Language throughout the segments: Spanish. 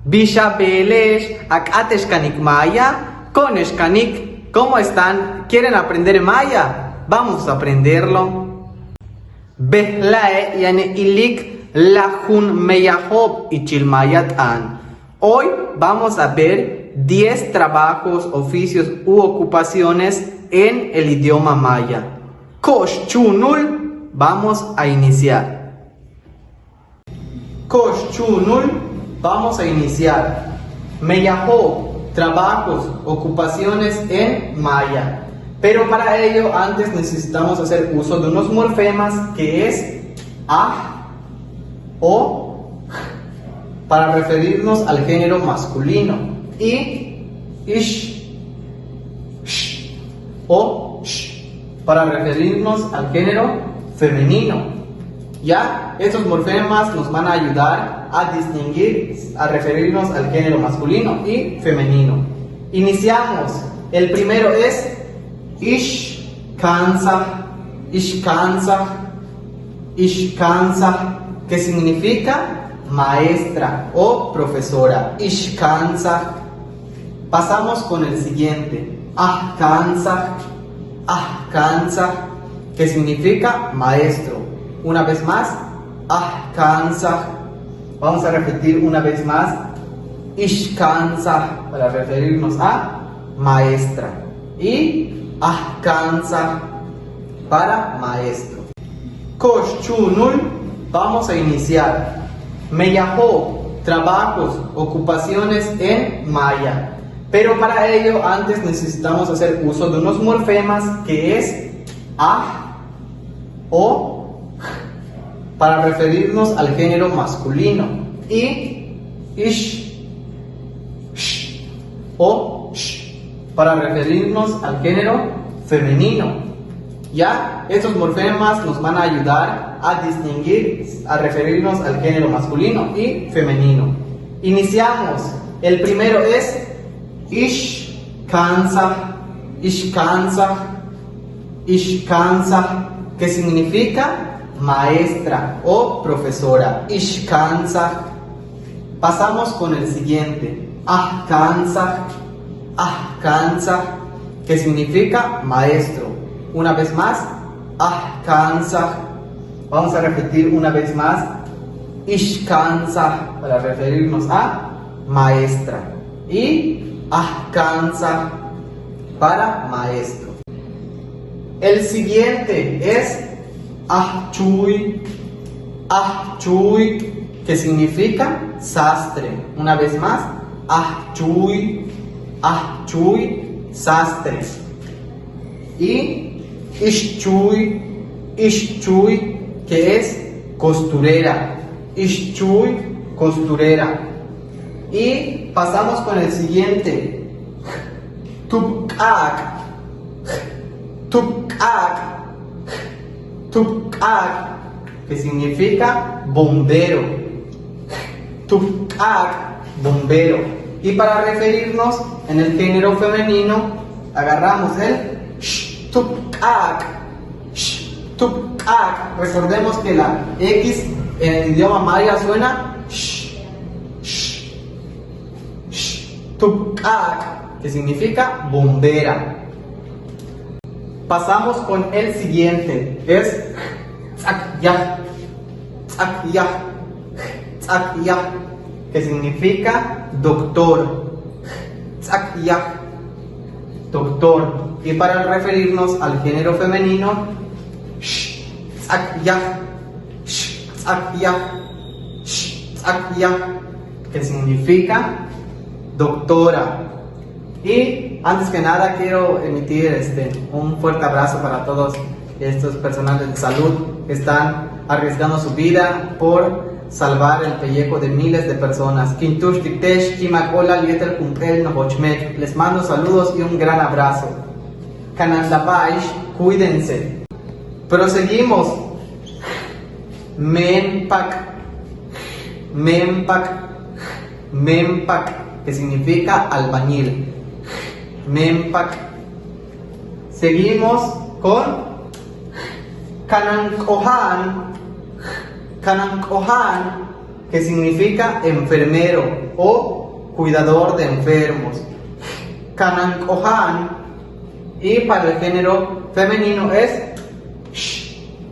Bishabelesh, Akateshkanik Maya, Koneshkanik, ¿cómo están? ¿Quieren aprender Maya? Vamos a aprenderlo. Behlae yani ilik lahun meyahob ichilmayat an. Hoy vamos a ver 10 trabajos, oficios u ocupaciones en el idioma maya. Koshchunul, vamos a iniciar. Koshchunul. Vamos a iniciar. Meyahob, trabajos, ocupaciones en maya. Pero para ello antes necesitamos hacer uso de unos morfemas que es ah, o, para referirnos al género masculino, y ish, sh, o sh, para referirnos al género femenino. Ya, estos morfemas nos van a ayudar a distinguir, a referirnos al género masculino y femenino. Iniciamos. El primero es ishkansa, ishkansa, ishkansa, que significa maestra o profesora. Ishkansa. Pasamos con el siguiente. Ahkansa, ahkansa, que significa maestro. Una vez más, ahkansa. Vamos a repetir una vez más, ishkansa, para referirnos a maestra, y ahkansa para maestro. Koshchunul, vamos a iniciar. Meyahob, trabajos, ocupaciones en maya. Pero para ello antes necesitamos hacer uso de unos morfemas que es ah, o, para referirnos al género masculino, y ish, sh, o sh, para referirnos al género femenino. Ya, estos morfemas nos van a ayudar a distinguir, a referirnos al género masculino y femenino. Iniciamos. El primero es ishkansa, ishkansa, ishkansa, que significa maestra o profesora. Ishkansa. Pasamos con el siguiente. Ahkansa, ahkansa, que significa maestro. Una vez más. Ahkansa. Vamos a repetir una vez más. Ishkansa, para referirnos a maestra. Y ahkansa para maestro. El siguiente es ahchuy, ahchuy, que significa sastre. Una vez más, ahchuy, ahchuy, sastre. Y ishchuy, ishchuy, que es costurera. Ishchuy, costurera. Y pasamos con el siguiente. Tupkak, tupkak, tupkak, que significa bombero. Tupkak, bombero. Y para referirnos en el género femenino, agarramos el sh, tupkak, sh, tupkak. Recordemos que la X en el idioma maya suena sh, sh, sh, tupkak, que significa bombera. Pasamos con el siguiente, es tsakyah, tsakyah, tsakyah, que significa doctor. Tsakyah, doctor. Y para referirnos al género femenino, tsakyah, tsakyah, tsakyah, que significa doctora. Y antes que nada quiero emitir un fuerte abrazo para todos estos personales de salud que están arriesgando su vida por salvar el pellejo de miles de personas. Les mando saludos y un gran abrazo. Kanandapaish, cuídense. Proseguimos. Mempak, mempak, mempak, que significa albañil. Mempak. Seguimos con Kanankohan, Kanankohan, que significa enfermero o cuidador de enfermos. Kanankohan, y para el género femenino es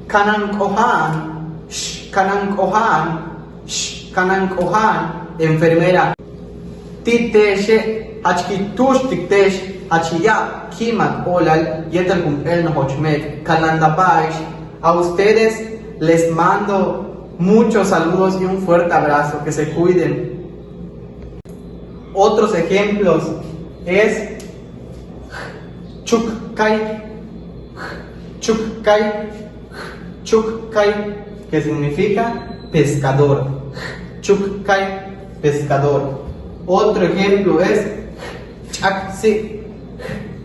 Kanankohan, Kanankohan, Kanankohan, enfermera. Titeshe, achkitush tiktesh, achiya, kimak olal, yetal el nohochmek, kanandabaish. A ustedes les mando muchos saludos y un fuerte abrazo, que se cuiden. Otros ejemplos es chukkai, chukkai, chukkai, que significa pescador. Chukkai, pescador. Otro ejemplo es chaksi,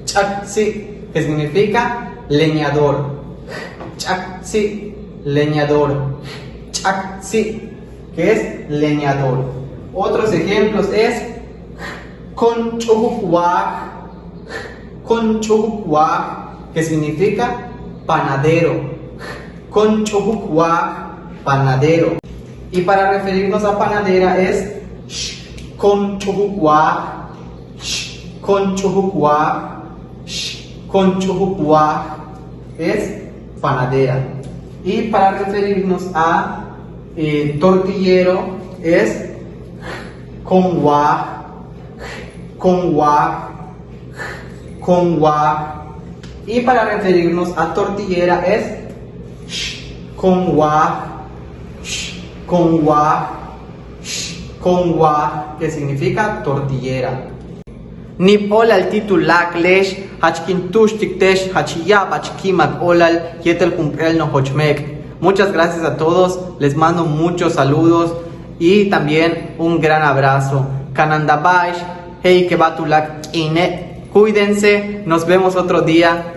chaksi, que significa leñador. Chaksi, leñador. Chaksi, que es leñador. Otros ejemplos es conchuhuaj, conchuhuaj, que significa panadero. Conchuhuaj, panadero. Y para referirnos a panadera es conchuhuaj, conchuhuaj, conchuhuaj, es panadera. Y para referirnos a tortillero es conhuaj, conhuaj, conhuaj. Y para referirnos a tortillera es conhuaj, conhuaj, conhuaj, que significa tortillera. Nip olal titulak lesh, hachkintush tiktesh, hachiyab, hachkimak olal, yetel kumprel no hochmek. Muchas gracias a todos, les mando muchos saludos y también un gran abrazo. Kanandabaish, hey kebatulak ine, cuídense, nos vemos otro día.